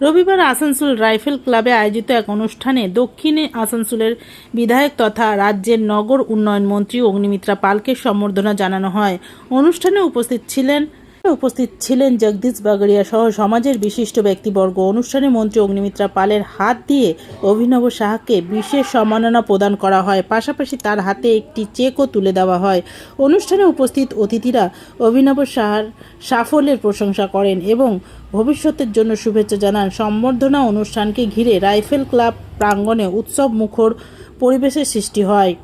রবিবার আসানসোল রাইফেল ক্লাবে আয়োজিত এক অনুষ্ঠানে দক্ষিণ আসানসোলের বিধায়ক তথা রাজ্যের নগর উন্নয়ন মন্ত্রী অগ্নিমিত্রা পালকে সম্বর্ধনা জানানো হয়। অনুষ্ঠানে উপস্থিত ছিলেন জগদীশ বাগড়িয়া সহ সমাজের বিশিষ্ট ব্যক্তিবর্গ। অনুষ্ঠানে মন্ত্রী অগ্নিমিত্রা পালের হাত দিয়ে অভিনব সাহাকে বিশেষ সম্মাননা প্রদান করা হয়, পাশাপাশি তার হাতে একটি চেকও তুলে দেওয়া হয়। অনুষ্ঠানে উপস্থিত অতিথিরা অভিনব সাহার সাফল্যের প্রশংসা করেন এবং ভবিষ্যতের জন্য শুভেচ্ছা জানান। সম্বর্ধনা অনুষ্ঠানকে ঘিরে রাইফেল ক্লাব প্রাঙ্গণে উৎসব মুখর পরিবেশের সৃষ্টি হয়।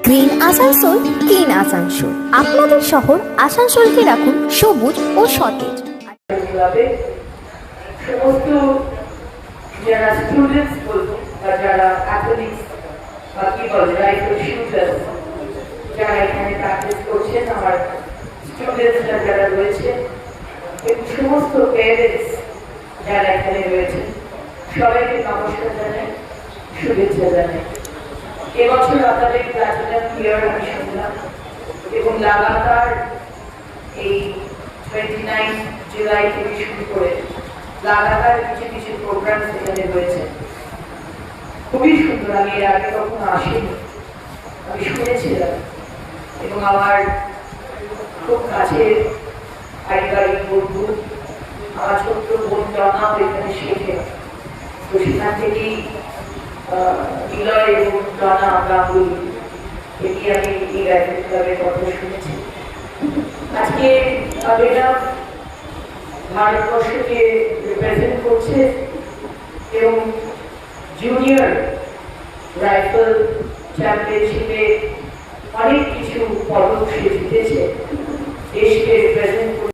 Green Asansol, clean Asansol. আপনাদের শহর আসানসোলকে রাখুন সবুজ ও সতেজ। সমস্ত যারা স্টুডেন্টস বলবো বা যারা অ্যাথলেটিক্স বা কি বলে রাইফেল শুটার্স যারা এখানে প্র্যাকটিস করছেন, আমার স্টুডেন্টসরা যারা রয়েছে এবং সমস্ত প্যারেন্টস যারা এখানে রয়েছেন, সবাইকে নমস্কার জানাই, শুভেচ্ছা জানাই। এবছর আপনাদের প্ল্যাটিনাম ইয়ার আমি শুনলাম এবং লাগাতার এই 29 জুলাই থেকে শুরু করে লাগাতার কিছু কিছু প্রোগ্রাম সেখানে রয়েছে। খুবই সুন্দর। আমি এর আগে কখনো আসিনি, আমি শুনেছিলাম এবং আমার খুব কাছের পারিবারিক বন্ধু, আমার ছোট্ট বোন জনাও এখানে শেখে। তো সেখান থেকেই বিলয় এবং জনা গাঙ্গুলি এটি আমি এই রাইফেল ক্লাবের কথা শুনেছি। আজকে এরা ভারতবর্ষকে রিপ্রেজেন্ট করছে এবং জুনিয়র রাইফেল চ্যাম্পিয়নশিপে অনেক কিছু পদক সে জিতেছে, দেশকে রিপ্রেজেন্ট করছে।